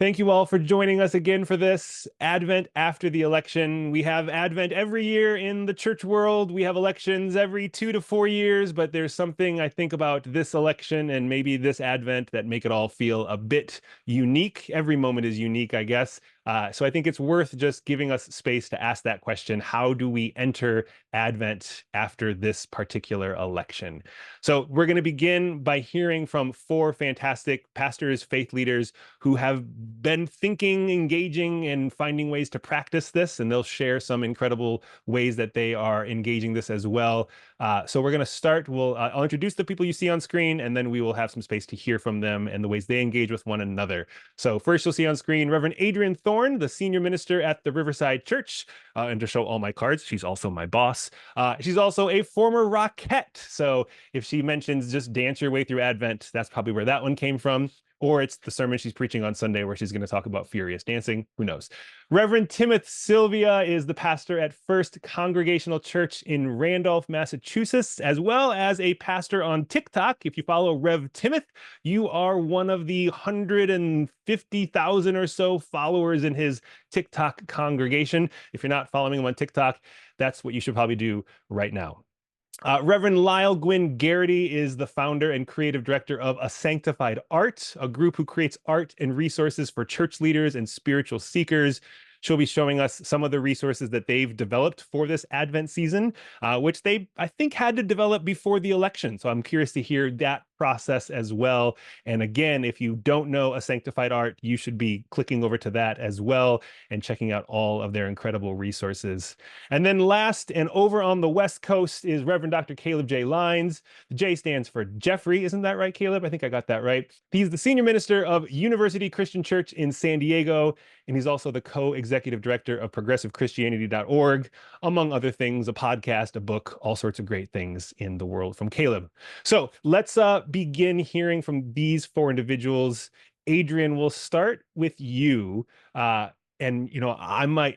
Thank you all for joining us again for this Advent after the election. We have Advent every year in the church world. We have elections every 2 to 4 years, but there's something I think about this election and maybe this Advent that make it all feel a bit unique. Every moment is unique, I guess. So I think it's worth just giving us space to ask that question. How do we enter Advent after this particular election? So we're going to begin by hearing from four fantastic pastors, faith leaders who have been thinking, engaging, and finding ways to practice this, and they'll share some incredible ways that they are engaging this as well. So we're going to start. I'll introduce the people you see on screen, and then we will have some space to hear from them and the ways they engage with one another. So first, you'll see on screen Reverend Adriene Thorne, the senior minister at the Riverside Church. And to show all my cards, she's also my boss. She's also a former Rockette. So if she mentions just dance your way through Advent, that's probably where that one came from. Or it's the sermon she's preaching on Sunday where she's going to talk about furious dancing. Who knows? Reverend Timoth Sylvia is the pastor at First Congregational Church in Randolph, Massachusetts, as well as a pastor on TikTok. If you follow Rev Timoth, you are one of the 150,000 or so followers in his TikTok congregation. If you're not following him on TikTok, that's what you should probably do right now. Reverend Lisle Gwenn Garrity is the founder and creative director of A Sanctified Art, a group who creates art and resources for church leaders and spiritual seekers. She'll be showing us some of the resources that they've developed for this Advent season, which they, I think, had to develop before the election. So I'm curious to hear that process as well. And again, if you don't know A Sanctified Art, you should be clicking over to that as well and checking out all of their incredible resources. And then last and over on the West Coast is Reverend Dr. Caleb J. Lines. The J stands for Jeffrey. Isn't that right, Caleb? I think I got that right. He's the senior minister of University Christian Church in San Diego, and he's also the co-executive director of progressivechristianity.org, among other things, a podcast, a book, all sorts of great things in the world from Caleb. So let's begin hearing from these four individuals. Adriene, we'll start with you. And, you know,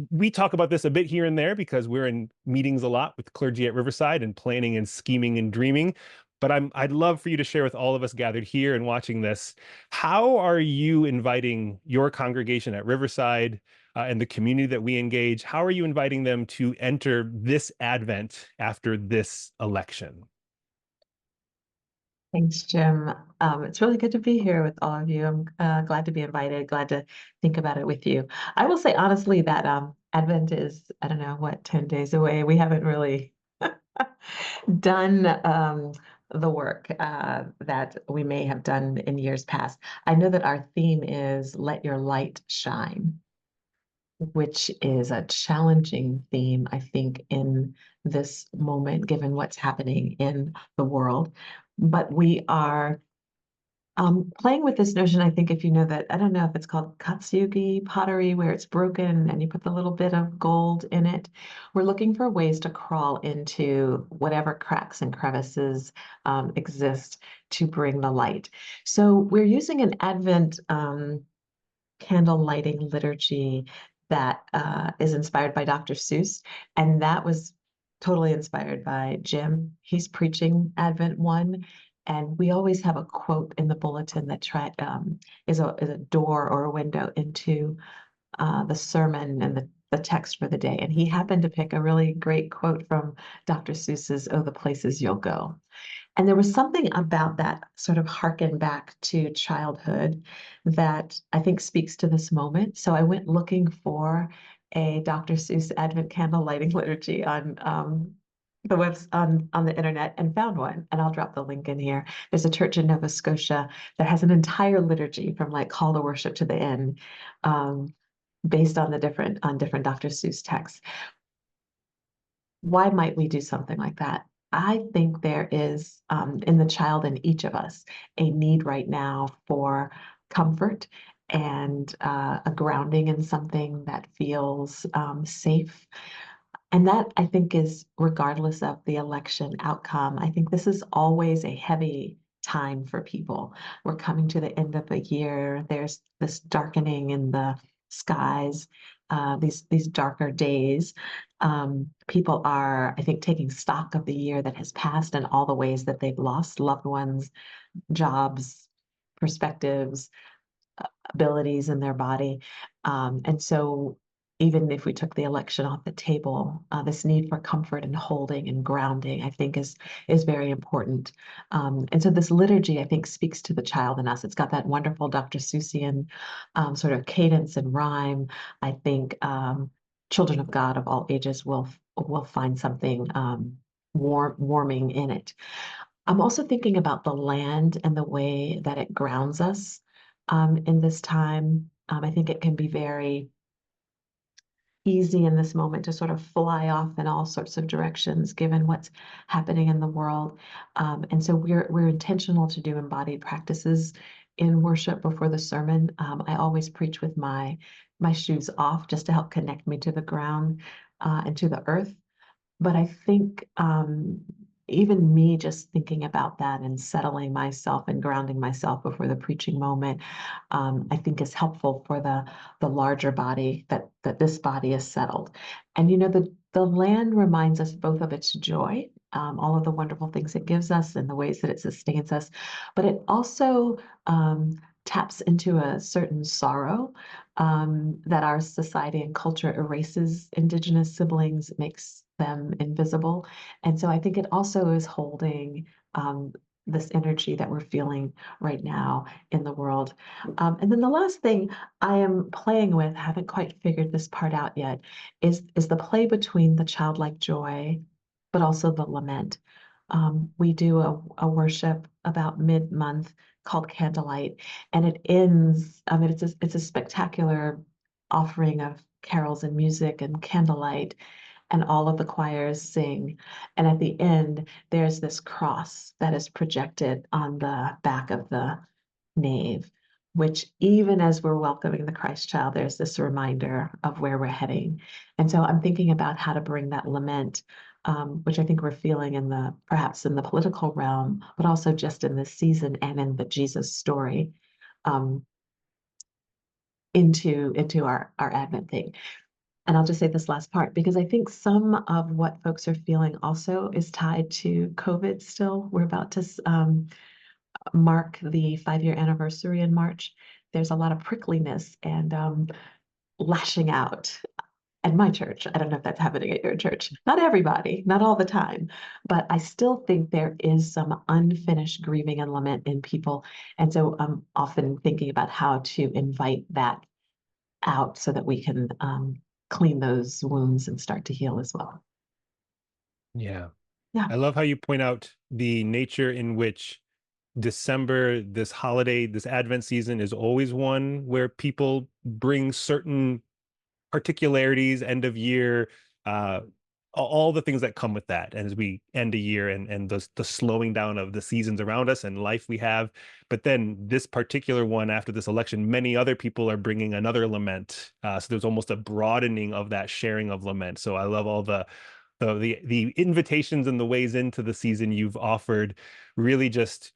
we talk about this a bit here and there because we're in meetings a lot with clergy at Riverside and planning and scheming and dreaming. But I'd love for you to share with all of us gathered here and watching this. How are you inviting your congregation at Riverside and the community that we engage? How are you inviting them to enter this Advent after this election? Thanks, Jim. It's really good to be here with all of you. I'm glad to be invited, glad to think about it with you. I will say honestly that Advent is, I don't know, what, 10 days away. We haven't really done the work that we may have done in years past. I know that our theme is Let Your Light Shine, which is a challenging theme, I think, in this moment, given what's happening in the world. But we are playing with this notion. I think if you know that, I don't know if it's called katsugi pottery, where it's broken and you put the little bit of gold in it. We're looking for ways to crawl into whatever cracks and crevices exist to bring the light. So we're using an Advent candle lighting liturgy that is inspired by Dr. Seuss, and that was totally inspired by Jim. He's preaching Advent 1, and we always have a quote in the bulletin that is a door or a window into the sermon and the text for the day. And he happened to pick a really great quote from Dr. Seuss's "Oh, the Places You'll Go." And there was something about that sort of harken back to childhood that I think speaks to this moment. So I went looking for a Dr. Seuss Advent candle lighting liturgy on the internet and found one, and I'll drop the link in here. There's a church in Nova Scotia that has an entire liturgy from like call to worship to the end, based on different Dr. Seuss texts. Why might we do something like that? I think there is, in the child in each of us, a need right now for comfort and a grounding in something that feels safe. And that, I think, is regardless of the election outcome. I think this is always a heavy time for people. We're coming to the end of the year. There's this darkening in the skies, these darker days. People are, I think, taking stock of the year that has passed and all the ways that they've lost loved ones, jobs, perspectives, abilities in their body. And so even if we took the election off the table, this need for comfort and holding and grounding, I think is very important. And so this liturgy, I think, speaks to the child in us. It's got that wonderful Dr. Seussian sort of cadence and rhyme. I think children of God of all ages will find something warming in it. I'm also thinking about the land and the way that it grounds us in this time. I think it can be very easy in this moment to sort of fly off in all sorts of directions given what's happening in the world. And so we're intentional to do embodied practices in worship before the sermon. I always preach with my shoes off just to help connect me to the ground and to the earth. But I think even me just thinking about that and settling myself and grounding myself before the preaching moment, I think is helpful for the larger body that this body is settled. And you know, the land reminds us both of its joy, all of the wonderful things it gives us and the ways that it sustains us, but it also taps into a certain sorrow that our society and culture erases Indigenous siblings, makes them invisible. And so I think it also is holding this energy that we're feeling right now in the world. And then the last thing I am playing with, haven't quite figured this part out yet, is the play between the childlike joy, but also the lament. We do a worship about mid-month called Candlelight, and it ends, it's a spectacular offering of carols and music and candlelight, and all of the choirs sing. And at the end, there's this cross that is projected on the back of the nave, which even as we're welcoming the Christ child, there's this reminder of where we're heading. And so I'm thinking about how to bring that lament, which I think we're feeling in the perhaps in the political realm, but also just in this season and in the Jesus story, um, into our Advent thing. And I'll just say this last part because I think some of what folks are feeling also is tied to COVID still. We're about to mark the 5-year anniversary in March. There's a lot of prickliness and lashing out at my church. I don't know if that's happening at your church. Not everybody, not all the time, but I still think there is some unfinished grieving and lament in people. And so I'm often thinking about how to invite that out so that we can clean those wounds and start to heal as well. Yeah. Yeah. I love how you point out the nature in which December, this holiday, this Advent season is always one where people bring certain particularities, end of year, uh, all the things that come with that. And as we end a year and the slowing down of the seasons around us and life we have. But then this particular one after this election, many other people are bringing another lament. So there's almost a broadening of that sharing of lament. So I love all the invitations and the ways into the season you've offered really just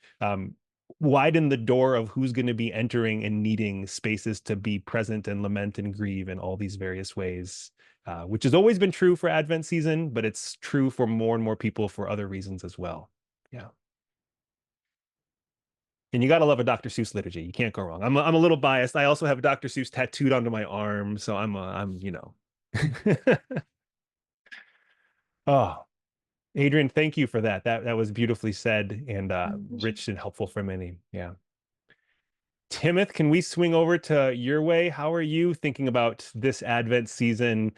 widen the door of who's going to be entering and needing spaces to be present and lament and grieve in all these various ways, which has always been true for Advent season, but it's true for more and more people for other reasons as well. Yeah. And you got to love a Dr. Seuss liturgy. You can't go wrong. I'm a little biased. I also have Dr. Seuss tattooed onto my arm, so I'm Oh, Adrienne, thank you for that. That was beautifully said and rich and helpful for many. Yeah. Timoth, can we swing over to your way? How are you thinking about this Advent season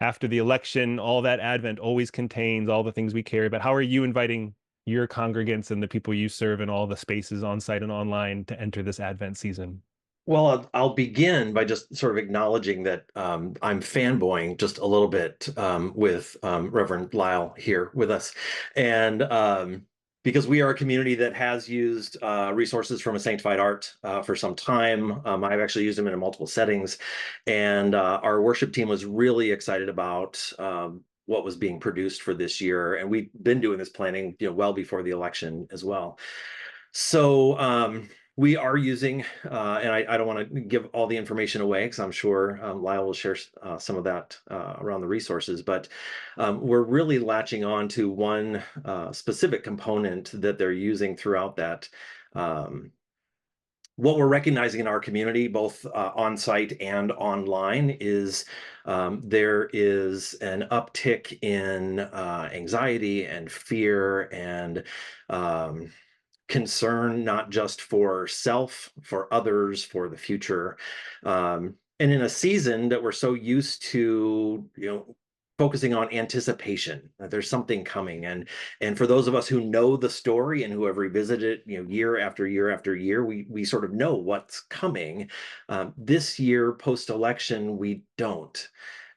after the election? All that Advent always contains all the things we care about. How are you inviting your congregants and the people you serve in all the spaces on site and online to enter this Advent season? Well, I'll begin by just sort of acknowledging that I'm fanboying just a little bit with Reverend Lisle here with us. And because we are a community that has used resources from a sanctified art for some time. I've actually used them in multiple settings. And our worship team was really excited about what was being produced for this year. And we've been doing this planning, well before the election as well. So we are using, and I don't want to give all the information away because I'm sure Lisle will share some of that around the resources, but we're really latching on to one specific component that they're using throughout that what we're recognizing in our community, both on site and online, is there is an uptick in anxiety and fear and concern, not just for self, for others, for the future. And in a season that we're so used to, focusing on anticipation that there's something coming, and for those of us who know the story and who have revisited it, year after year after year, we sort of know what's coming. This year, post-election, we don't.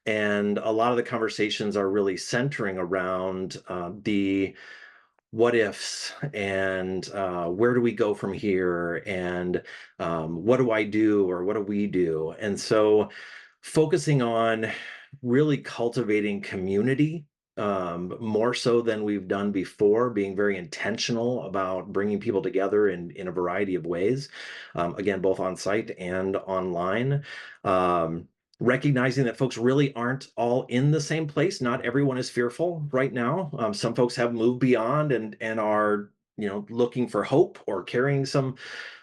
And a lot of the conversations are really centering around the what ifs and where do we go from here, and what do I do, or what do we do? And so focusing on really cultivating community, more so than we've done before, being very intentional about bringing people together in a variety of ways, again, both on site and online. Um, Recognizing that folks really aren't all in the same place. Not everyone is fearful right now. Some folks have moved beyond and are, looking for hope or carrying some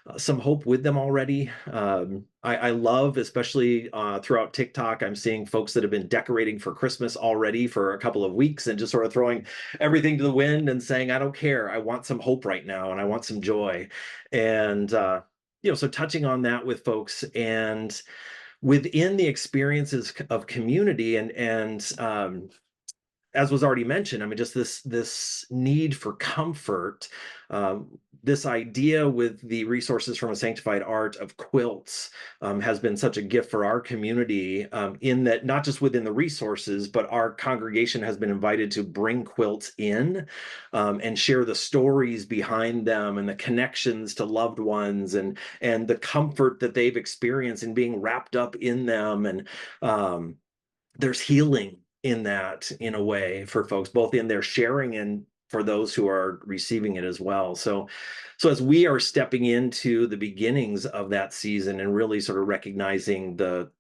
hope with them already. I love, especially throughout TikTok, I'm seeing folks that have been decorating for Christmas already for a couple of weeks and just sort of throwing everything to the wind and saying, I don't care. I want some hope right now, and I want some joy. And so touching on that with folks, and within the experiences of community, and as was already mentioned, I mean, just this need for comfort, this idea with the resources from a sanctified art of quilts has been such a gift for our community, in that not just within the resources, but our congregation has been invited to bring quilts in and share the stories behind them and the connections to loved ones, and the comfort that they've experienced in being wrapped up in them. And there's healing in that, in a way, for folks, both in their sharing and for those who are receiving it as well. So as we are stepping into the beginnings of that season and really sort of recognizing the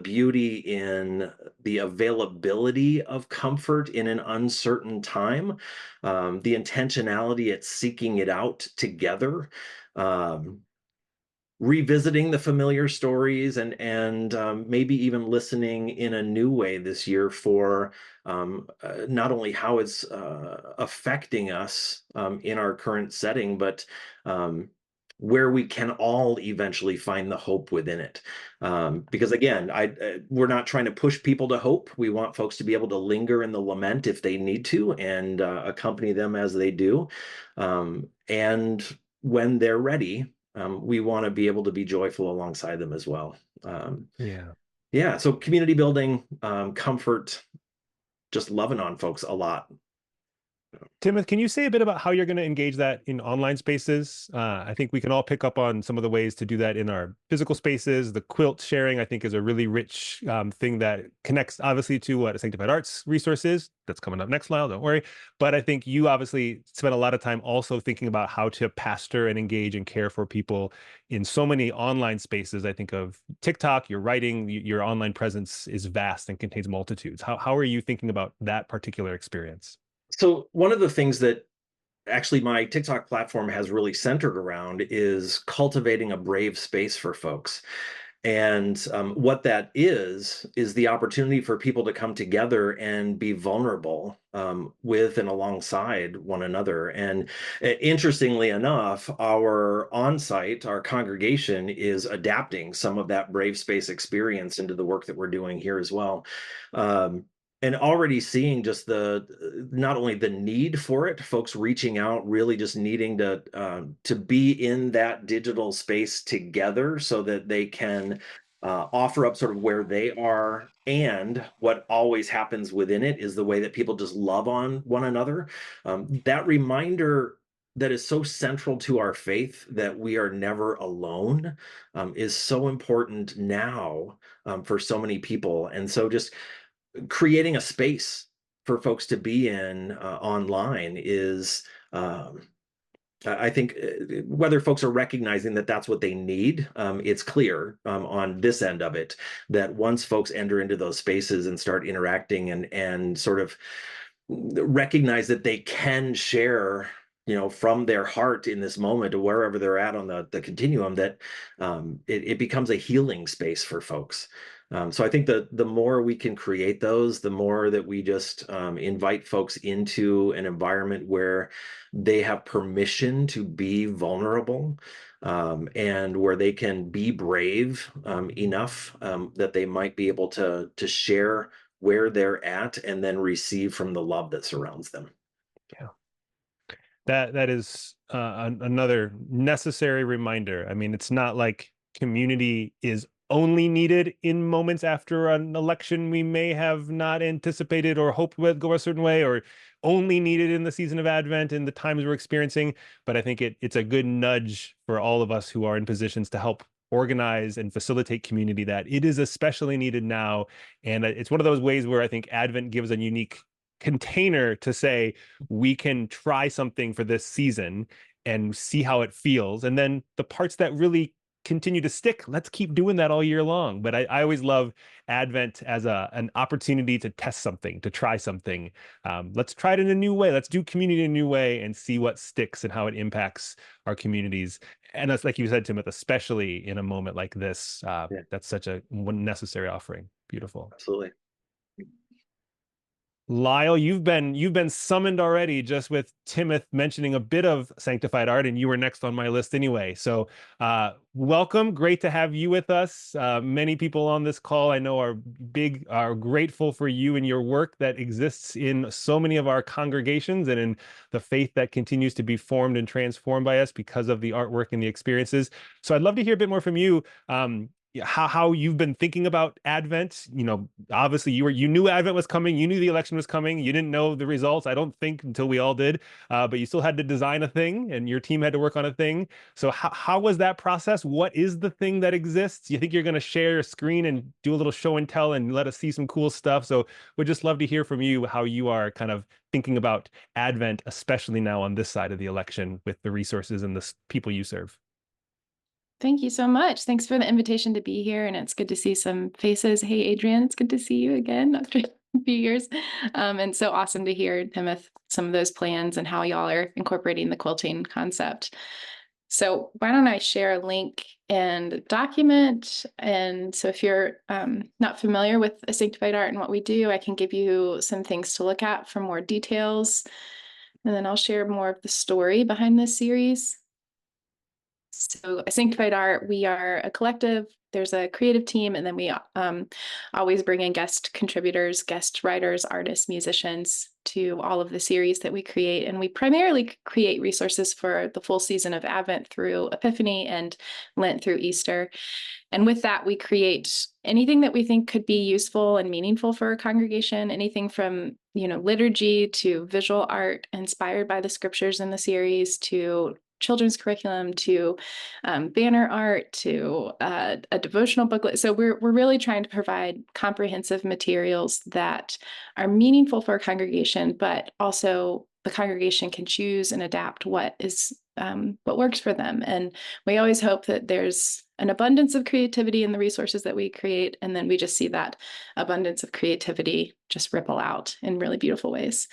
beauty in the availability of comfort in an uncertain time, the intentionality at seeking it out together, revisiting the familiar stories, and maybe even listening in a new way this year for not only how it's affecting us in our current setting, but where we can all eventually find the hope within it. Because again, we're not trying to push people to hope. We want folks to be able to linger in the lament if they need to, and accompany them as they do. And when they're ready, we want to be able to be joyful alongside them as well. Yeah. So community building, comfort, just loving on folks a lot. Timoth, can you say a bit about how you're going to engage that in online spaces? I think we can all pick up on some of the ways to do that in our physical spaces. The quilt sharing, I think, is a really rich thing that connects, obviously, to what a Sanctified Arts resource is. That's coming up next, Lisle, don't worry. But I think you obviously spent a lot of time also thinking about how to pastor and engage and care for people in so many online spaces. I think of TikTok, your writing, your online presence is vast and contains multitudes. How are you thinking about that particular experience? So one of the things that actually my TikTok platform has really centered around is cultivating a brave space for folks. And what that is the opportunity for people to come together and be vulnerable with and alongside one another. And interestingly enough, our on-site, our congregation, is adapting some of that brave space experience into the work that we're doing here as well. And already seeing just not only the need for it, folks reaching out, really just needing to be in that digital space together so that they can offer up sort of where they are. And what always happens within it is the way that people just love on one another. That reminder that is so central to our faith, that we are never alone, is so important now for so many people. And so just creating a space for folks to be in online is, I think, whether folks are recognizing that that's what they need, it's clear on this end of it that once folks enter into those spaces and start interacting and sort of recognize that they can share from their heart in this moment or wherever they're at on the continuum, that it becomes a healing space for folks. So I think the more we can create those, the more that we just invite folks into an environment where they have permission to be vulnerable, and where they can be brave enough that they might be able to share where they're at and then receive from the love that surrounds them. Yeah. That is another necessary reminder. I mean, it's not like community is only needed in moments after an election we may have not anticipated or hoped would go a certain way, or only needed in the season of Advent and the times we're experiencing. But I think it's a good nudge for all of us who are in positions to help organize and facilitate community, that it is especially needed now. And it's one of those ways where I think Advent gives a unique container to say, we can try something for this season and see how it feels. And then the parts that really continue to stick, let's keep doing that all year long. But I always love Advent as an opportunity to test something, to try something. Let's try it in a new way. Let's do community in a new way and see what sticks and how it impacts our communities. And that's, like you said, Timoth, especially in a moment like this, Yeah. that's such a necessary offering. Beautiful. Absolutely. Lisle, you've been summoned already just with Timoth mentioning a bit of sanctified art, and you were next on my list anyway. So welcome. Great to have you with us. Many people on this call I know are grateful for you and your work that exists in so many of our congregations and in the faith that continues to be formed and transformed by us because of the artwork and the experiences. So I'd love to hear a bit more from you. How you've been thinking about Advent. Obviously you knew Advent was coming, you knew the election was coming, you didn't know the results, I don't think, until we all did, but you still had to design a thing and your team had to work on a thing. So how was that process? What is the thing that exists? You think you're going to share a screen and do a little show and tell and let us see some cool stuff? So we'd just love to hear from you how you are kind of thinking about Advent, especially now on this side of the election with the resources and the people you serve. Thank you so much. Thanks for the invitation to be here. And it's good to see some faces. Hey, Adrienne, it's good to see you again after a few years. And so awesome to hear, Timoth, some of those plans and how y'all are incorporating the quilting concept. So why don't I share a link and document? And so if you're not familiar with a sanctified art and what we do, I can give you some things to look at for more details. And then I'll share more of the story behind this series. So Sanctified Art, we are a collective. There's a creative team, and then we always bring in guest contributors, guest writers, artists, musicians to all of the series that we create. And we primarily create resources for the full season of Advent through Epiphany and Lent through Easter. And with that, we create anything that we think could be useful and meaningful for a congregation, anything from liturgy to visual art inspired by the scriptures in the series, to children's curriculum, to banner art, to a devotional booklet. So we're really trying to provide comprehensive materials that are meaningful for a congregation, but also the congregation can choose and adapt what works for them. And we always hope that there's an abundance of creativity in the resources that we create, and then we just see that abundance of creativity just ripple out in really beautiful ways.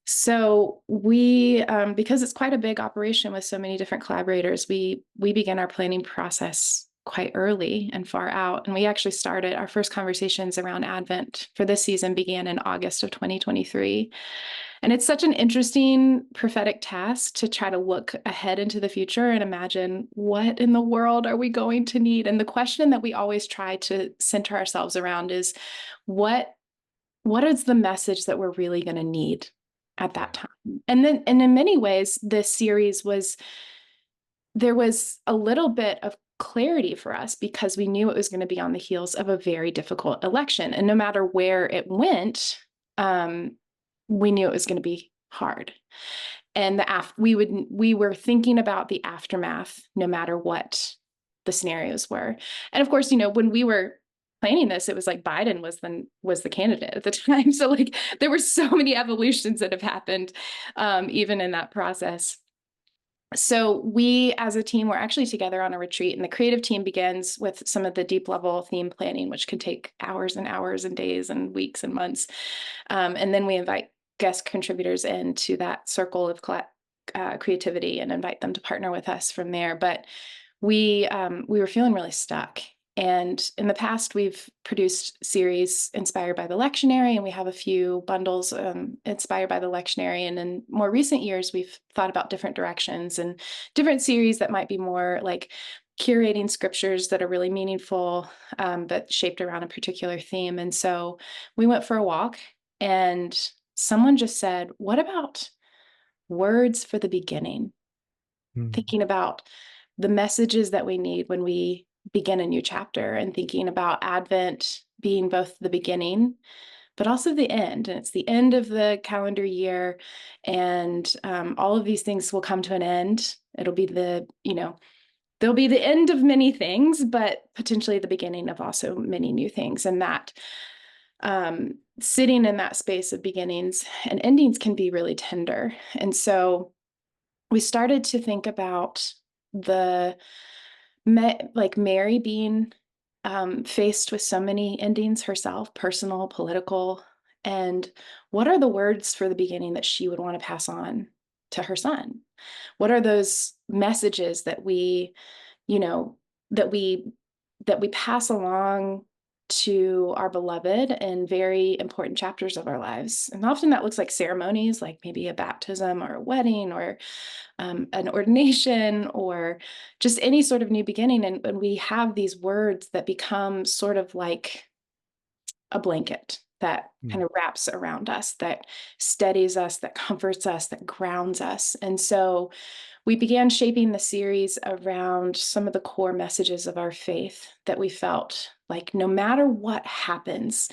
So we, because it's quite a big operation with so many different collaborators, we begin our planning process quite early and far out. And we actually started our first conversations around Advent for this season began in August of 2023. And it's such an interesting prophetic task to try to look ahead into the future and imagine, what in the world are we going to need? And the question that we always try to center ourselves around is, what is the message that we're really going to need at that time? And in many ways, this series there was a little bit of clarity for us because we knew it was going to be on the heels of a very difficult election. And no matter where it went, we knew it was going to be hard. And we were thinking about the aftermath, no matter what the scenarios were. And of course, when we were planning this, it was like Biden was the candidate at the time. So there were so many evolutions that have happened, even in that process. So we, as a team, were actually together on a retreat, and the creative team begins with some of the deep level theme planning, which could take hours and hours and days and weeks and months. And then we invite guest contributors into that circle of creativity and invite them to partner with us from there. But we were feeling really stuck. And in the past, we've produced series inspired by the lectionary, and we have a few bundles inspired by the lectionary. And in more recent years, we've thought about different directions and different series that might be more like curating scriptures that are really meaningful, but shaped around a particular theme. And so we went for a walk, and someone just said, "What about words for the beginning?" Thinking about the messages that we need when we begin a new chapter, and thinking about Advent being both the beginning, but also the end. And it's the end of the calendar year, and all of these things will come to an end. It'll be there'll be the end of many things, but potentially the beginning of also many new things. And that sitting in that space of beginnings and endings can be really tender. And so we started to think about Mary being faced with so many endings herself, personal, political, and what are the words for the beginning that she would want to pass on to her son? What are those messages that we pass along to our beloved in very important chapters of our lives? And often that looks like ceremonies, like maybe a baptism or a wedding or an ordination or just any sort of new beginning. And we have these words that become sort of like a blanket that kind of wraps around us, that steadies us, that comforts us, that grounds us. And so we began shaping the series around some of the core messages of our faith that we felt like no matter what happens,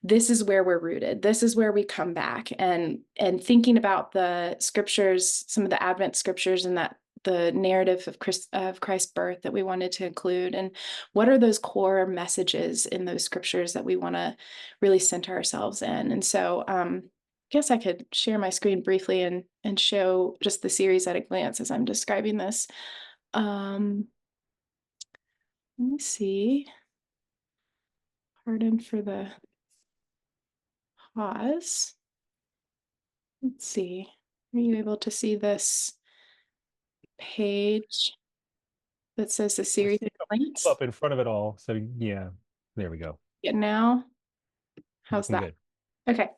this is where we're rooted. This is where we come back. And thinking about the scriptures, some of the Advent scriptures, and that the narrative of Christ's birth that we wanted to include, and what are those core messages in those scriptures that we want to really center ourselves in. And so I guess I could share my screen briefly and show just the series at a glance as I'm describing this. Let me see. Pardon for the pause. Let's see. Are you able to see this page that says the series at a glance? Up in front of it all. So yeah, there we go. Yeah, now, how's Looking that? good. Okay.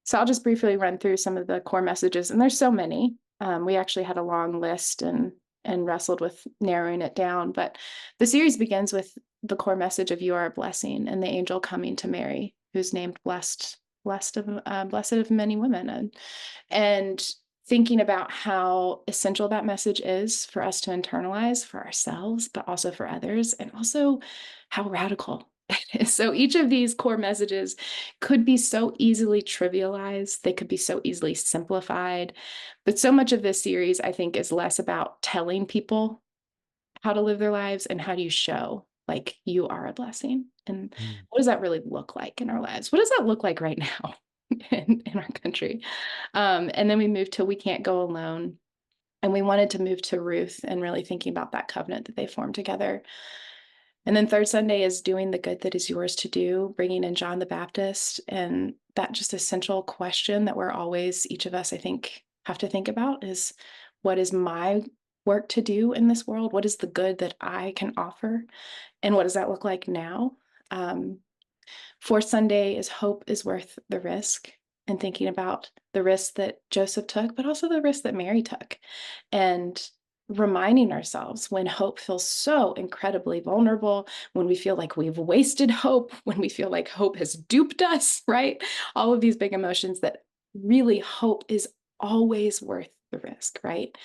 So I'll just briefly run through some of the core messages, and there's so many. We actually had a long list and wrestled with narrowing it down, but the series begins with the core message of "You are a blessing," and the angel coming to Mary, who's named blessed of many women, and thinking about how essential that message is for us to internalize for ourselves, but also for others, and also how radical it is. So each of these core messages could be so easily trivialized. They could be so easily simplified. But so much of this series, I think, is less about telling people how to live their lives and how do you show like you are a blessing. And what does that really look like in our lives? What does that look like right now in our country? And then we moved to "We Can't Go Alone." And we wanted to move to Ruth and really thinking about that covenant that they formed together. And then third Sunday is "Doing the Good That Is Yours to Do," bringing in John the Baptist, and that just essential question that we're always, each of us, I think, have to think about is, what is my work to do in this world? What is the good that I can offer? And what does that look like now? Fourth Sunday is "Hope is Worth the Risk," and thinking about the risk that Joseph took, but also the risk that Mary took, and reminding ourselves when hope feels so incredibly vulnerable, when we feel like we've wasted hope, when we feel like hope has duped us, right? All of these big emotions, that really hope is always worth the risk, right?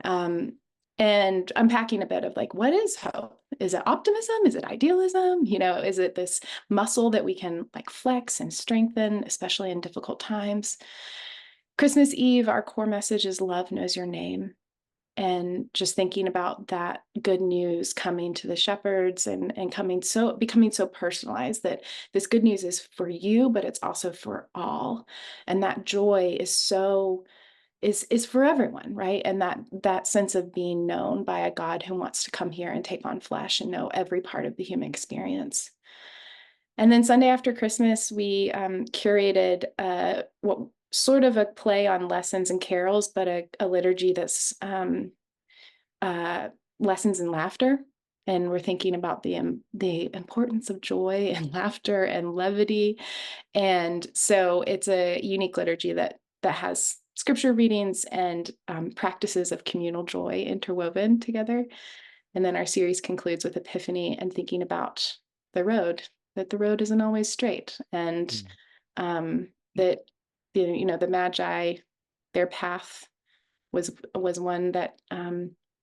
And unpacking a bit of like, what is hope? Is it optimism? Is it idealism? Is it this muscle that we can like flex and strengthen, especially in difficult times? Christmas Eve, our core message is "Love Knows Your Name." And just thinking about that good news coming to the shepherds and becoming so personalized, that this good news is for you, but it's also for all. And that joy is for everyone, right? And that sense of being known by a God who wants to come here and take on flesh and know every part of the human experience. And then Sunday after Christmas, we curated what sort of a play on lessons and carols, but a liturgy that's lessons in laughter. And we're thinking about the importance of joy and laughter and levity. And so it's a unique liturgy that has scripture readings and practices of communal joy interwoven together. And then our series concludes with Epiphany and thinking about the road, that the road isn't always straight, and that the Magi, their path was one that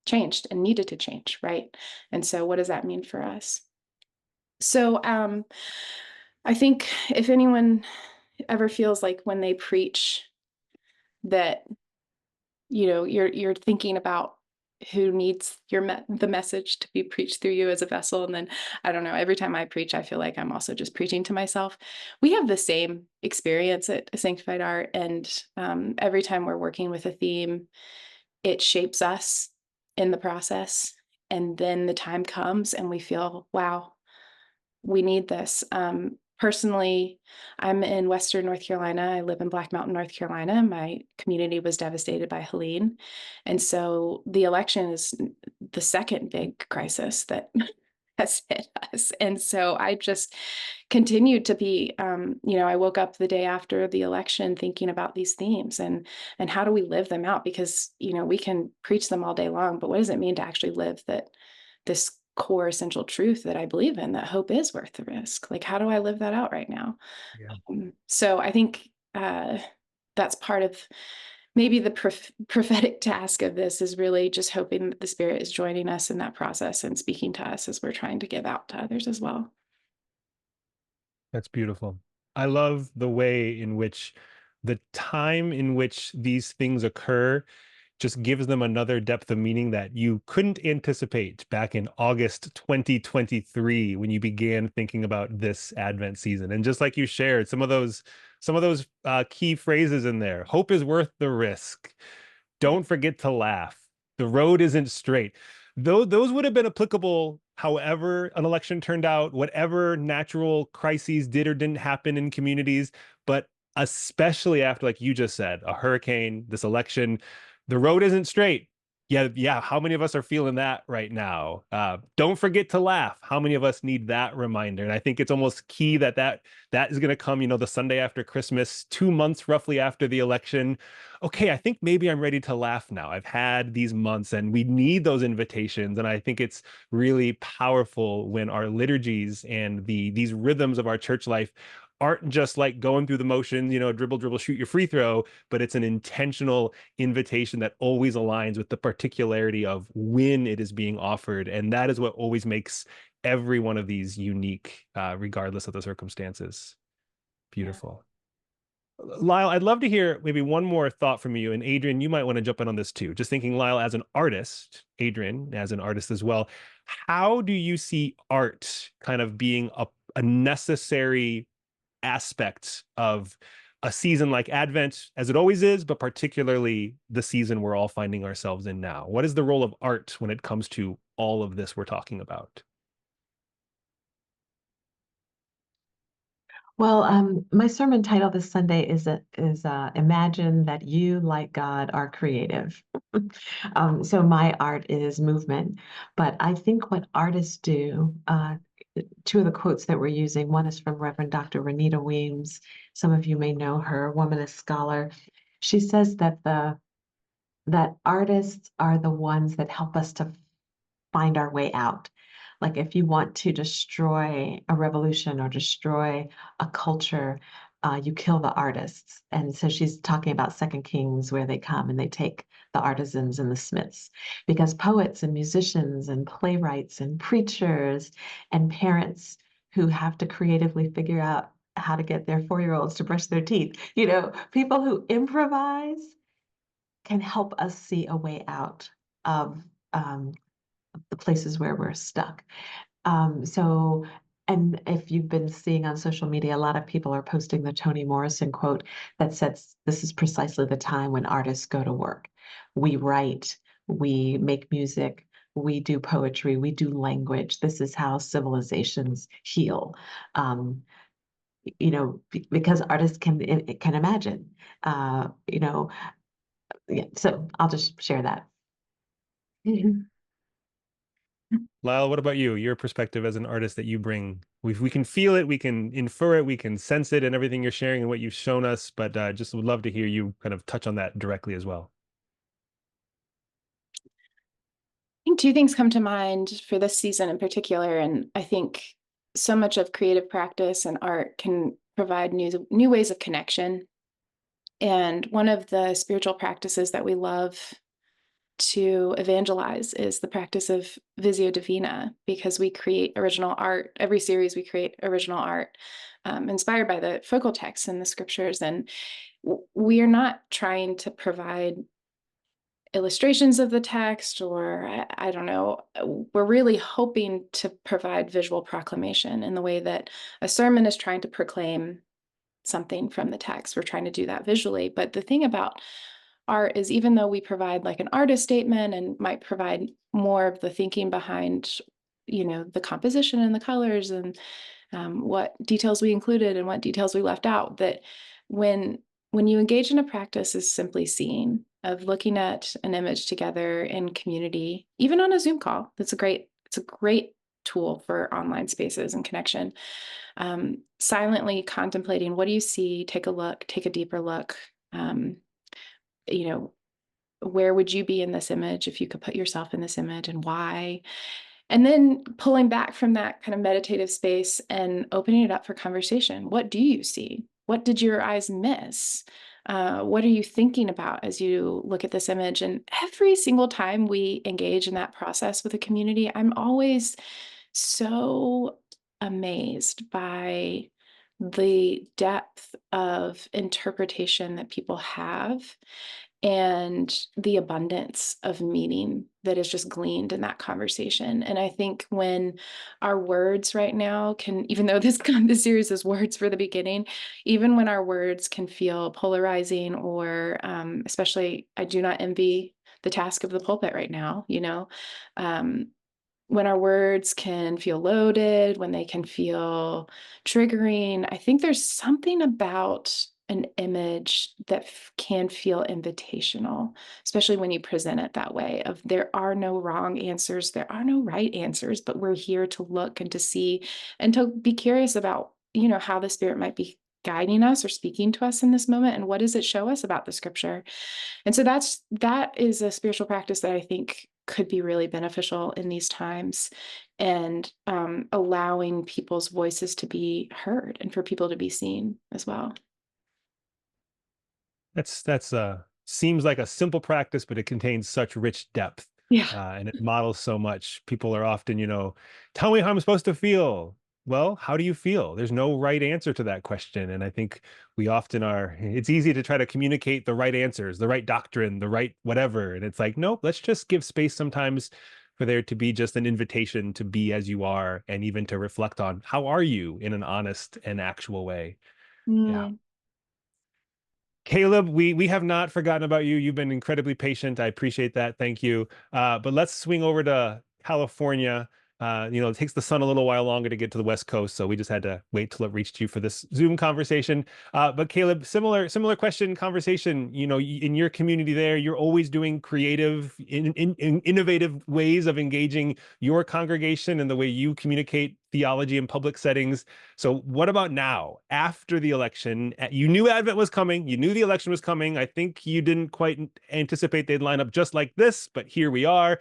changed and needed to change, right? And so, what does that mean for us? So, I think if anyone ever feels like when they preach that you're thinking about who needs the message to be preached through you as a vessel, and then I don't know, every time I preach I feel like I'm also just preaching to myself. We have the same experience at Sanctified Art, and every time we're working with a theme, it shapes us in the process, and then the time comes and we feel, wow, we need this. Personally, I'm in Western North Carolina. I live in Black Mountain, North Carolina. My community was devastated by Helene. And so the election is the second big crisis that has hit us. And so I just continued to be, I woke up the day after the election thinking about these themes and how do we live them out? Because, we can preach them all day long, but what does it mean to actually live this core essential truth that I believe in, that hope is worth the risk? Like, how do I live that out right now? Yeah. So I think that's part of maybe the prophetic task of this, is really just hoping that the Spirit is joining us in that process and speaking to us as we're trying to give out to others as well. That's beautiful. I love the way in which the time in which these things occur just gives them another depth of meaning that you couldn't anticipate back in August 2023 when you began thinking about this Advent season. And just like you shared, some of those key phrases in there: hope is worth the risk. Don't forget to laugh. The road isn't straight. Those would have been applicable however an election turned out, whatever natural crises did or didn't happen in communities, but especially after, like you just said, a hurricane, this election, the road isn't straight. Yeah. How many of us are feeling that right now? Don't forget to laugh. How many of us need that reminder? And I think it's almost key that is going to come, the Sunday after Christmas, 2 months roughly after the election. Okay, I think maybe I'm ready to laugh now. I've had these months, and we need those invitations. And I think it's really powerful when our liturgies and these rhythms of our church life aren't just like going through the motions, dribble, dribble, shoot your free throw, but it's an intentional invitation that always aligns with the particularity of when it is being offered. And that is what always makes every one of these unique, regardless of the circumstances. Beautiful. Yeah. Lisle, I'd love to hear maybe one more thought from you. And Adrienne, you might want to jump in on this too. Just thinking, Lisle, as an artist, Adrienne, as an artist as well, how do you see art kind of being a necessary aspect of a season like Advent, as it always is, but particularly the season we're all finding ourselves in now? What is the role of art when it comes to all of this we're talking about? Well, my sermon title this Sunday is Imagine That You, Like God, Are Creative. So my art is movement, but I think what artists do, two of the quotes that we're using, one is from Reverend Dr. Renita Weems. Some of you may know her, womanist scholar. She says that that artists are the ones that help us to find our way out. Like if you want to destroy a revolution or destroy a culture, you kill the artists. And so she's talking about Second Kings, where they come and they take the artisans and the smiths, because poets and musicians and playwrights and preachers and parents who have to creatively figure out how to get their 4-year-olds to brush their teeth, people who improvise can help us see a way out of the places where we're stuck. And if you've been seeing on social media, a lot of people are posting the Toni Morrison quote that says, this is precisely the time when artists go to work. We write, we make music, we do poetry, we do language. This is how civilizations heal. because artists can imagine, yeah, so I'll just share that. Lisle, what about you? Your perspective as an artist that you bring. We can feel it, we can infer it, we can sense it in everything you're sharing and what you've shown us, but just would love to hear you kind of touch on that directly as well. I think two things come to mind for this season in particular, and I think so much of creative practice and art can provide new ways of connection. And one of the spiritual practices that we love to evangelize is the practice of Visio Divina, because we create original art. Every series we create original art inspired by the focal texts in the scriptures. And we are not trying to provide illustrations of the text, or I don't know, we're really hoping to provide visual proclamation in the way that a sermon is trying to proclaim something from the text. We're trying to do that visually. But the thing about art is, even though we provide like an artist statement and might provide more of the thinking behind, the composition and the colors and what details we included and what details we left out, that when you engage in a practice is simply seeing, of looking at an image together in community, even on a Zoom call, it's a great tool for online spaces and connection. Silently contemplating, what do you see? Take a look, take a deeper look. Where would you be in this image if you could put yourself in this image, and why? And then pulling back from that kind of meditative space and opening it up for conversation. What do you see? What did your eyes miss? What are you thinking about as you look at this image? And every single time we engage in that process with a community, I'm always so amazed by the depth of interpretation that people have and the abundance of meaning that is just gleaned in that conversation. And I think when our words right now can, even though this series is words for the beginning, even when our words can feel polarizing, or especially, I do not envy the task of the pulpit right now, when our words can feel loaded, when they can feel triggering, I think there's something about an image that can feel invitational, especially when you present it that way, of there are no wrong answers, there are no right answers, but we're here to look and to see and to be curious about, how the Spirit might be guiding us or speaking to us in this moment, and what does it show us about the scripture. And so that is a spiritual practice that I think could be really beneficial in these times, and allowing people's voices to be heard and for people to be seen as well. That's seems like a simple practice, but it contains such rich depth. Yeah. And it models so much. People are often, tell me how I'm supposed to feel. Well, how do you feel? There's no right answer to that question. And I think we often it's easy to try to communicate the right answers, the right doctrine, the right whatever. And it's like, nope, let's just give space sometimes for there to be just an invitation to be as you are, and even to reflect on how are you in an honest and actual way. Yeah. Caleb, we have not forgotten about you. You've been incredibly patient. I appreciate that. Thank you. But let's swing over to California. It takes the sun a little while longer to get to the West Coast, so we just had to wait till it reached you for this Zoom conversation. But Caleb, similar question, conversation. In your community there, you're always doing creative, innovative ways of engaging your congregation and the way you communicate theology in public settings. So what about now, after the election? You knew Advent was coming. You knew the election was coming. I think you didn't quite anticipate they'd line up just like this, but here we are.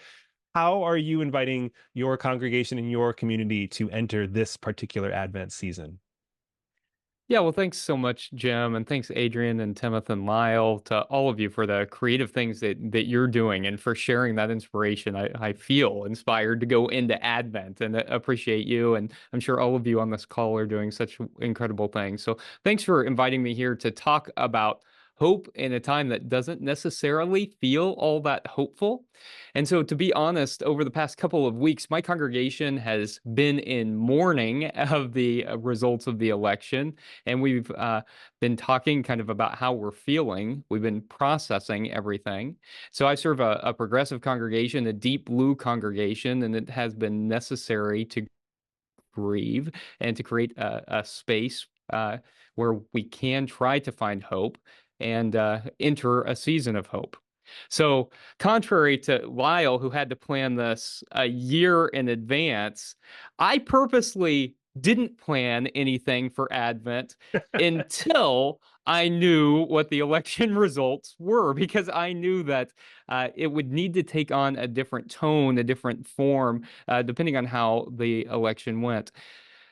How are you inviting your congregation and your community to enter this particular Advent season? Yeah, well, thanks so much, Jim, and thanks, Adrienne and Timoth and Lisle, to all of you for the creative things that you're doing and for sharing that inspiration. I feel inspired to go into Advent, and appreciate you. And I'm sure all of you on this call are doing such incredible things. So thanks for inviting me here to talk about hope in a time that doesn't necessarily feel all that hopeful. And so, to be honest, over the past couple of weeks, my congregation has been in mourning of the results of the election. And we've been talking kind of about how we're feeling. We've been processing everything. So I serve a progressive congregation, a deep blue congregation, and it has been necessary to grieve and to create a space where we can try to find hope and enter a season of hope. So, contrary to Lisle, who had to plan this a year in advance, I purposely didn't plan anything for Advent until I knew what the election results were, because I knew that it would need to take on a different tone, a different form, depending on how the election went.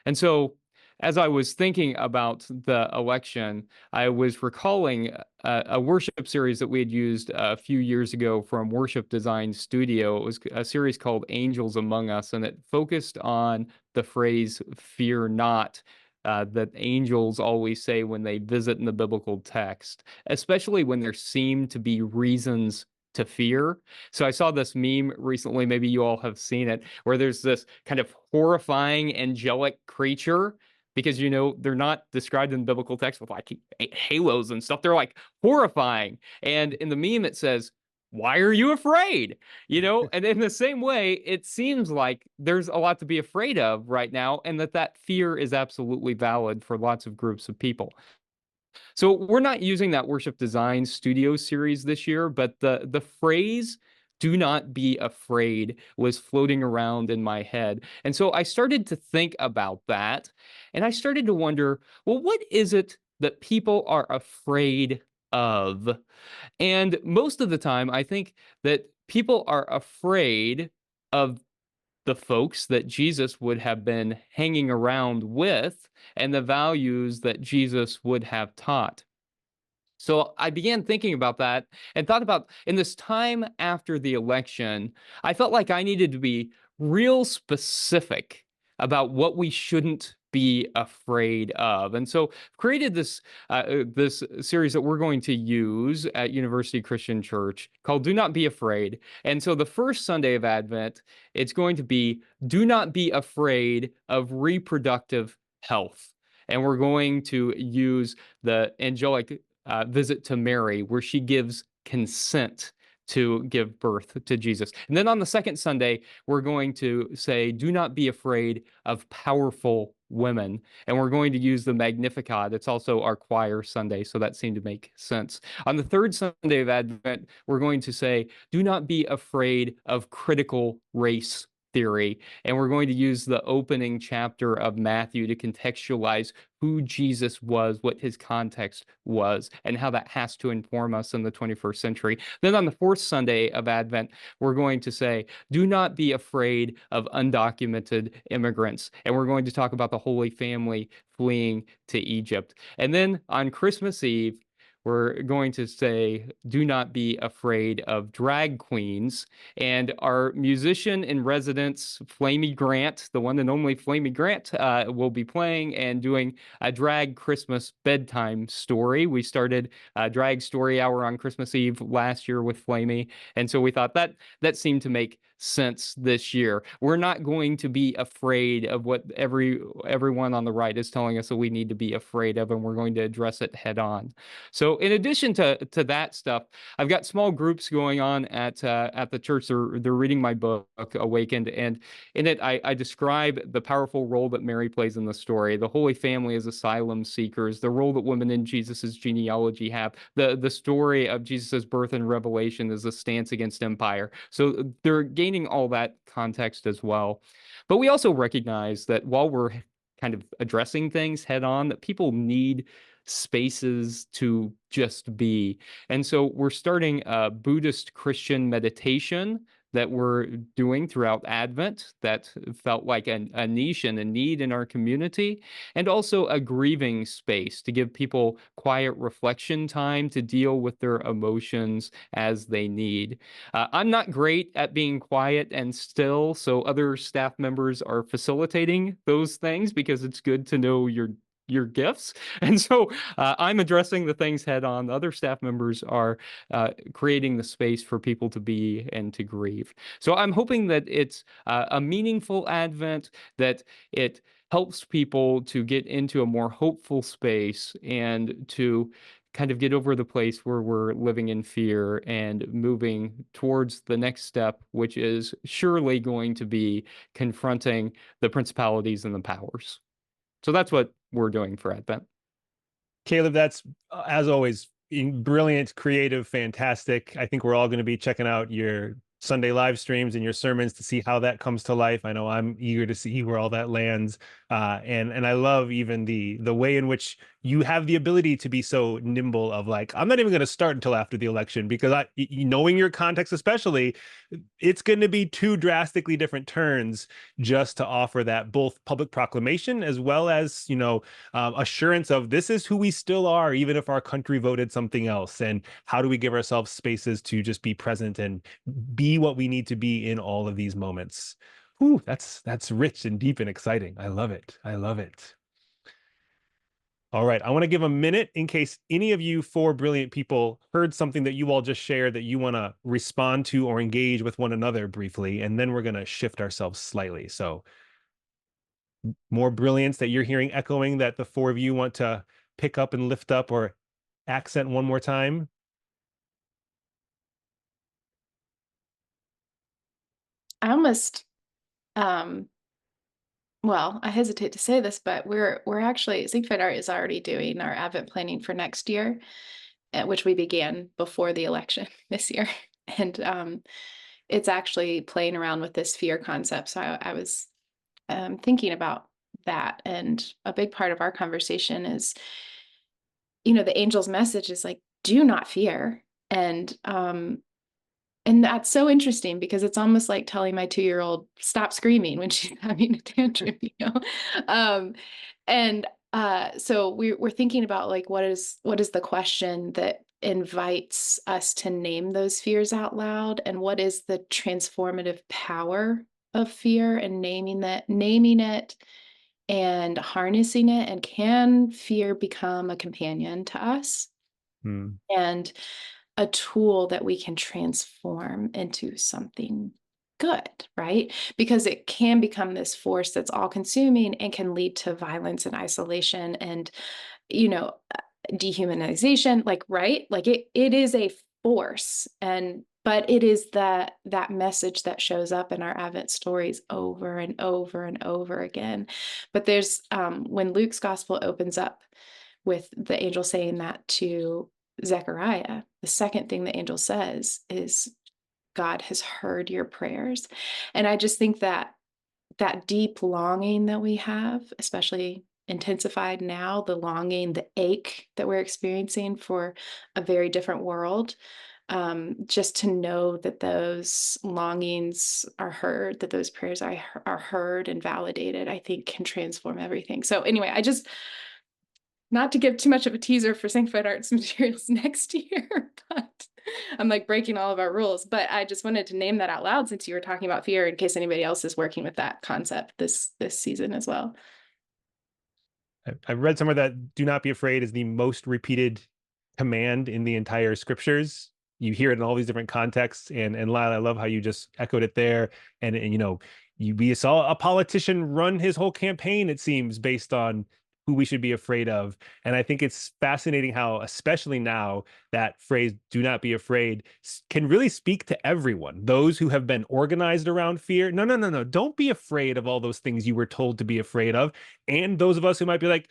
And so, as I was thinking about the election, I was recalling a worship series that we had used a few years ago from Worship Design Studio. It was a series called Angels Among Us, and it focused on the phrase "fear not." That angels always say when they visit in the biblical text, especially when there seem to be reasons to fear. So I saw this meme recently, maybe you all have seen it, where there's this kind of horrifying angelic creature, because they're not described in biblical text with like halos and stuff. They're like horrifying. And in the meme it says, "Why are you afraid?" And in the same way, it seems like there's a lot to be afraid of right now, and that fear is absolutely valid for lots of groups of people. So we're not using that Worship Design Studio series this year, but the phrase "do not be afraid" was floating around in my head. And so I started to think about that, and I started to wonder, well, what is it that people are afraid of? And most of the time, I think that people are afraid of the folks that Jesus would have been hanging around with and the values that Jesus would have taught. So I began thinking about that and thought about, in this time after the election, I felt like I needed to be real specific about what we shouldn't be afraid of. And so I've created this series that we're going to use at University Christian Church called "Do Not Be Afraid." And so the first Sunday of Advent, it's going to be "Do Not Be Afraid of Reproductive Health." And we're going to use the angelic visit to Mary, where she gives consent to give birth to Jesus. And then on the second Sunday, we're going to say, "Do not be afraid of powerful women." And we're going to use the Magnificat. It's also our choir Sunday, so that seemed to make sense. On the third Sunday of Advent, we're going to say, "Do not be afraid of critical race theory." And we're going to use the opening chapter of Matthew to contextualize who Jesus was, what his context was, and how that has to inform us in the 21st century. Then on the fourth Sunday of Advent, we're going to say, "Do not be afraid of undocumented immigrants." And we're going to talk about the Holy Family fleeing to Egypt. And then on Christmas Eve, we're going to say, "Do not be afraid of drag queens." And our musician in residence, Flamey Grant, the one and only Flamey Grant, will be playing and doing a drag Christmas bedtime story. We started a drag story hour on Christmas Eve last year with Flamey. And so we thought that seemed to make sense this year. We're not going to be afraid of what everyone on the right is telling us that we need to be afraid of, and we're going to address it head on. So in addition to that stuff, I've got small groups going on at the church. They're reading my book, Awakened, and in it I describe the powerful role that Mary plays in the story, the Holy Family as asylum seekers, the role that women in Jesus's genealogy have, the story of Jesus's birth and revelation as a stance against empire. So they're gaining all that context as well. But we also recognize that while we're kind of addressing things head on, that people need spaces to just be. And so we're starting a Buddhist Christian meditation that we're doing throughout Advent that felt like a niche and a need in our community, and also a grieving space to give people quiet reflection time to deal with their emotions as they need. I'm not great at being quiet and still, so other staff members are facilitating those things because it's good to know your gifts. And so I'm addressing the things head on. The other staff members are creating the space for people to be and to grieve. So I'm hoping that it's a meaningful Advent, that it helps people to get into a more hopeful space and to kind of get over the place where we're living in fear and moving towards the next step, which is surely going to be confronting the principalities and the powers. So that's what we're doing for Advent. Caleb, that's as always brilliant, creative, fantastic. I think we're all going to be checking out your Sunday live streams and your sermons to see how that comes to life. I know I'm eager to see where all that lands. And I love even the way in which you have the ability to be so nimble of like, I'm not even going to start until after the election, because knowing your context, especially, it's going to be two drastically different turns just to offer that both public proclamation as well as, assurance of this is who we still are, even if our country voted something else. And how do we give ourselves spaces to just be present and be what we need to be in all of these moments? Whew, that's rich and deep and exciting. I love it. I love it. All right, I want to give a minute in case any of you four brilliant people heard something that you all just shared that you want to respond to or engage with one another briefly, and then we're going to shift ourselves slightly. So more brilliance that you're hearing echoing that the four of you want to pick up and lift up or accent one more time? I almost, well, I hesitate to say this, but we're actually, Siegfried Art is already doing our Advent planning for next year, which we began before the election this year. And it's actually playing around with this fear concept. So I was thinking about that. And a big part of our conversation is, the angel's message is like, do not fear. And that's so interesting because it's almost like telling my 2-year-old stop screaming when she's having a tantrum, So we're thinking about like what is the question that invites us to name those fears out loud, and what is the transformative power of fear and naming it and harnessing it, and can fear become a companion to us? And a tool that we can transform into something good, right? Because it can become this force that's all consuming and can lead to violence and isolation and, dehumanization, right? Like it is a force, but it is that message that shows up in our Advent stories over and over and over again. But there's, when Luke's gospel opens up with the angel saying that to Zechariah, the second thing the angel says is, God has heard your prayers. And I just think that deep longing that we have, especially intensified now, the longing, the ache that we're experiencing for a very different world, just to know that those longings are heard, that those prayers are heard and validated, I think can transform everything. So anyway, not to give too much of a teaser for Sanctified Arts materials next year, but I'm like breaking all of our rules. But I just wanted to name that out loud since you were talking about fear, in case anybody else is working with that concept this season as well. I've read somewhere that do not be afraid is the most repeated command in the entire scriptures. You hear it in all these different contexts. And Lisle, I love how you just echoed it there. And we saw a politician run his whole campaign, it seems, based on who we should be afraid of. And I think it's fascinating how, especially now, that phrase, do not be afraid, can really speak to everyone. Those who have been organized around fear. No. Don't be afraid of all those things you were told to be afraid of. And those of us who might be like,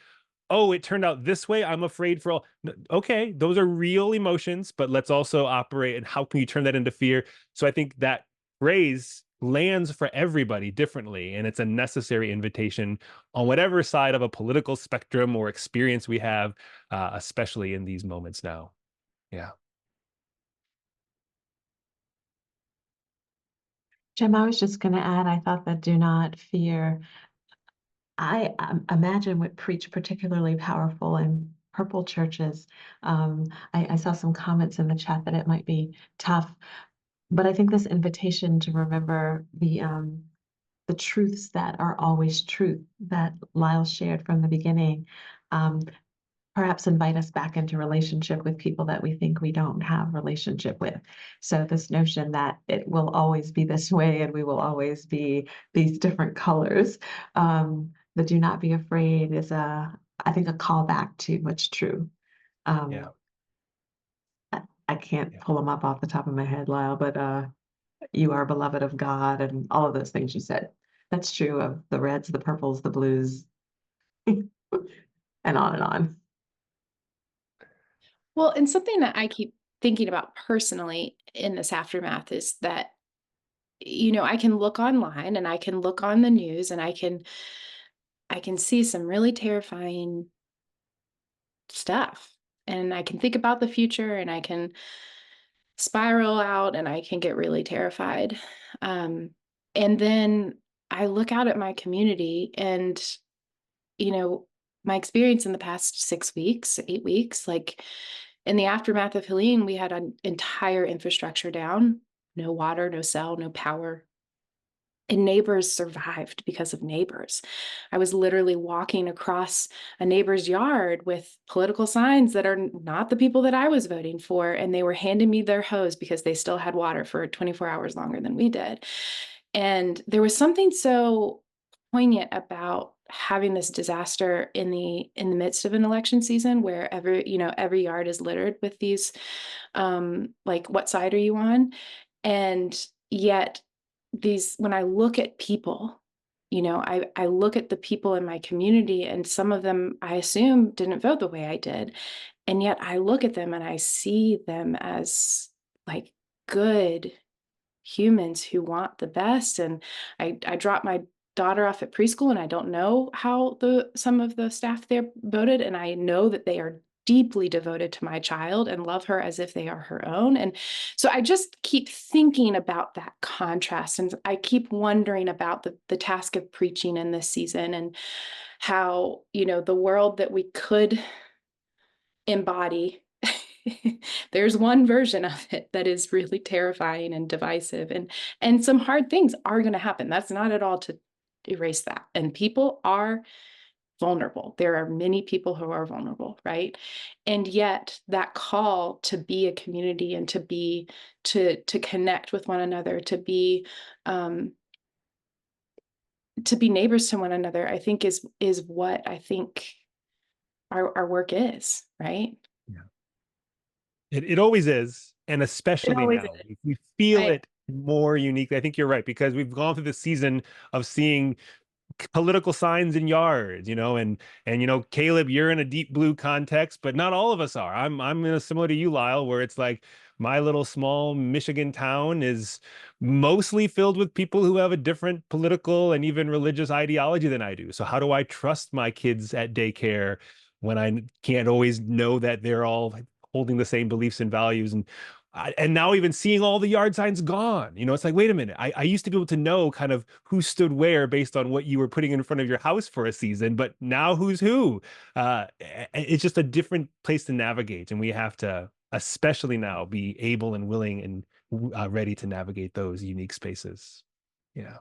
oh, it turned out this way, I'm afraid for all. Okay, those are real emotions, but let's also operate. And how can you turn that into fear? So I think that phrase lands for everybody differently, and it's a necessary invitation on whatever side of a political spectrum or experience we have, especially in these moments now. Yeah. Jim, I was just going to add, I thought that do not fear, I imagine would preach particularly powerful in purple churches. I saw some comments in the chat that it might be tough, but I think this invitation to remember the truths that are always truth that Lisle shared from the beginning, perhaps invite us back into relationship with people that we think we don't have relationship with. So this notion that it will always be this way and we will always be these different colors, the do not be afraid is I think a callback to what's true. Yeah. I can't pull them up off the top of my head, Lisle, but you are beloved of God and all of those things you said. That's true of the reds, the purples, the blues. and on and on. Well, and something that I keep thinking about personally in this aftermath is that, I can look online and I can look on the news and I can see some really terrifying stuff. And I can think about the future and I can spiral out and I can get really terrified. And then I look out at my community and, you know, my experience in the past 6 weeks, 8 weeks, like in the aftermath of Helene, we had an entire infrastructure down, no water, no cell, no power. And neighbors survived because of neighbors. I was literally walking across a neighbor's yard with political signs that are not the people that I was voting for, and they were handing me their hose because they still had water for 24 hours longer than we did. And there was something so poignant about having this disaster in the midst of an election season where every yard is littered with these like, what side are you on? And yet when I look at people, I look at the people in my community, and some of them I assume didn't vote the way I did. And yet I look at them and I see them as like good humans who want the best. And I dropped my daughter off at preschool, and I don't know how some of the staff there voted, and I know that they are deeply devoted to my child and love her as if they are her own. And so I just keep thinking about that contrast, and I keep wondering about the task of preaching in this season, and how, the world that we could embody, there's one version of it that is really terrifying and divisive, and some hard things are going to happen. That's not at all to erase that. And people are vulnerable. There are many people who are vulnerable, right? And yet that call to be a community and to connect with one another, to be neighbors to one another, I think is what I think our work is, right? Yeah. It always is, and especially always now. is. We feel Right. it more uniquely. I think you're right, because we've gone through this season of seeing political signs in yards, and Caleb, you're in a deep blue context, but not all of us are. I'm in a similar to you, Lisle, where it's like my little small Michigan town is mostly filled with people who have a different political and even religious ideology than I do. So how do I trust my kids at daycare when I can't always know that they're all like holding the same beliefs and values? And now even seeing all the yard signs gone, it's like, wait a minute. I used to be able to know kind of who stood where based on what you were putting in front of your house for a season, but now who's who? It's just a different place to navigate. And we have to, especially now, be able and willing and ready to navigate those unique spaces. Yeah.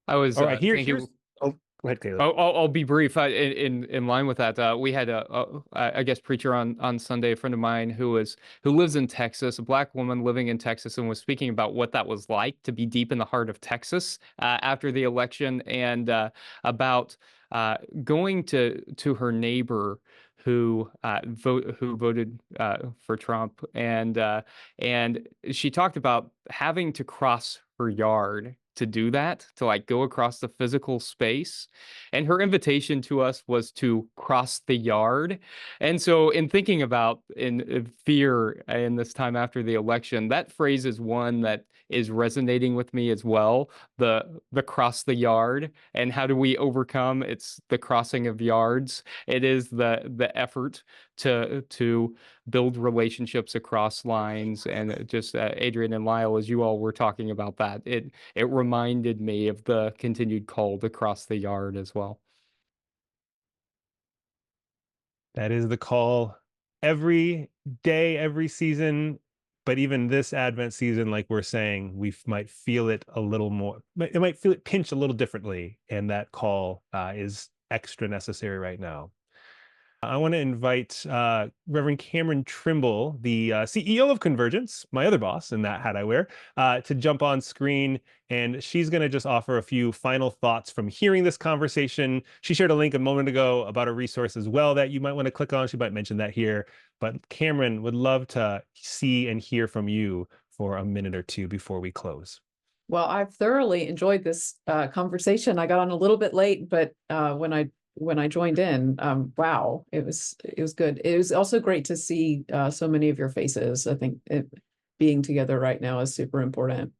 I was All right. Here's, thinking. oh, go ahead, Caleb. I'll be brief. In line with that, we had I guess, preacher on Sunday, a friend of mine who lives in Texas, a Black woman living in Texas, and was speaking about what that was like to be deep in the heart of Texas after the election, and about going to her neighbor who voted for Trump, and she talked about having to cross her yard to do that, to like go across the physical space. And her invitation to us was to cross the yard. And so in thinking about in fear in this time after the election, that phrase is one that is resonating with me as well. The cross the yard, and how do we overcome? It's the crossing of yards. It is the effort to build relationships across lines. And just Adrienne and Lisle, as you all were talking about that, it reminded me of the continued call to cross the yard as well. That is the call every day, every season. But even this Advent season, like we're saying, we might feel it a little more. It might feel it pinch a little differently. And that call is extra necessary right now. I want to invite Reverend Cameron Trimble, the CEO of Convergence, my other boss, and that hat I wear, to jump on screen. And she's going to just offer a few final thoughts from hearing this conversation. She shared a link a moment ago about a resource as well that you might want to click on. She might mention that here. But Cameron, would love to see and hear from you for a minute or two before we close. Well, I've thoroughly enjoyed this conversation. I got on a little bit late, but when I when I joined in. Wow, it was good. It was also great to see so many of your faces. I think being together right now is super important.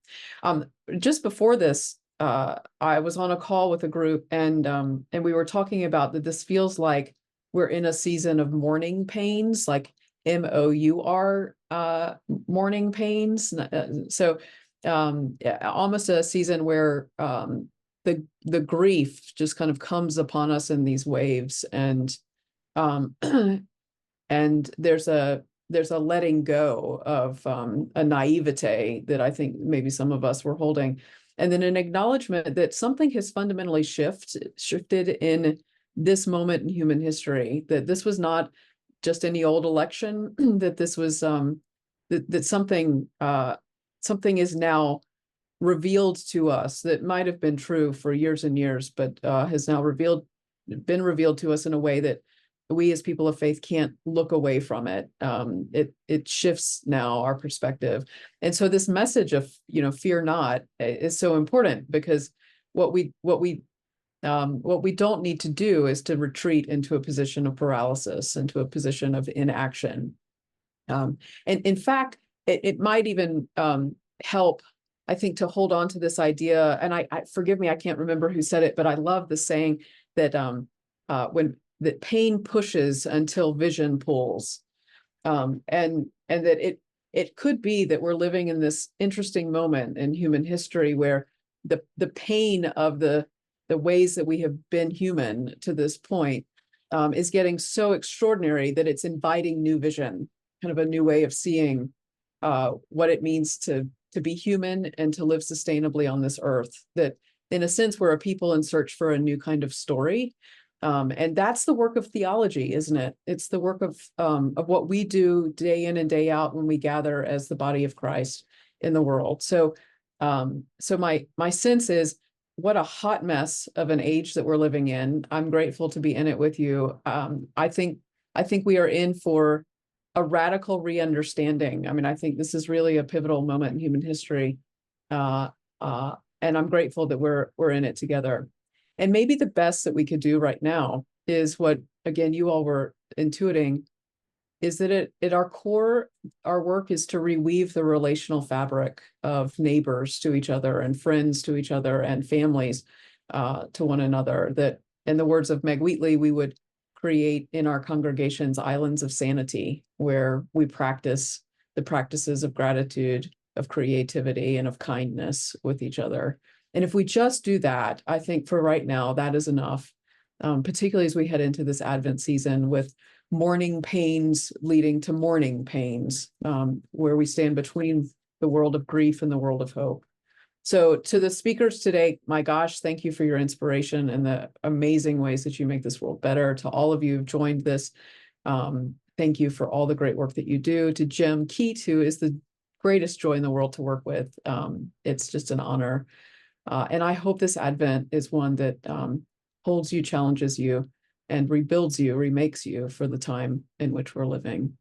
Just before this, I was on a call with a group, and we were talking about that this feels like we're in a season of mourning pains, like MOUR mourning pains. So almost a season where the grief just kind of comes upon us in these waves, and and there's a letting go of a naivete that I think maybe some of us were holding, and then an acknowledgement that something has fundamentally shifted in this moment in human history, that this was not just any old election, that this was that something is now revealed to us that might have been true for years and years, but has now been revealed to us in a way that we as people of faith can't look away from it. It shifts now our perspective. And so this message of, fear not is so important, because what we don't need to do is to retreat into a position of paralysis, into a position of inaction. And in fact, it might even help, I think, to hold on to this idea. And I forgive me, I can't remember who said it, but I love the saying that that pain pushes until vision pulls, and that it could be that we're living in this interesting moment in human history where the pain of the ways that we have been human to this point is getting so extraordinary that it's inviting new vision, kind of a new way of seeing what it means to be human and to live sustainably on this earth. That in a sense, we're a people in search for a new kind of story. And that's the work of theology, isn't it? It's the work of what we do day in and day out when we gather as the body of Christ in the world. So my sense is, what a hot mess of an age that we're living in. I'm grateful to be in it with you. I think we are in for a radical re-understanding. I mean, I think this is really a pivotal moment in human history, and I'm grateful that we're in it together. And maybe the best that we could do right now is what, again, you all were intuiting, is that at our core, our work is to reweave the relational fabric of neighbors to each other and friends to each other and families to one another. That, in the words of Meg Wheatley, we would create in our congregations islands of sanity, where we practice the practices of gratitude, of creativity, and of kindness with each other. And if we just do that, I think for right now, that is enough, particularly as we head into this Advent season with mourning pains leading to morning pains, where we stand between the world of grief and the world of hope. So to the speakers today, my gosh, thank you for your inspiration and the amazing ways that you make this world better. To all of you who've joined this, thank you for all the great work that you do. To Jim Keat, who is the greatest joy in the world to work with, it's just an honor. And I hope this Advent is one that holds you, challenges you, and rebuilds you, remakes you for the time in which we're living.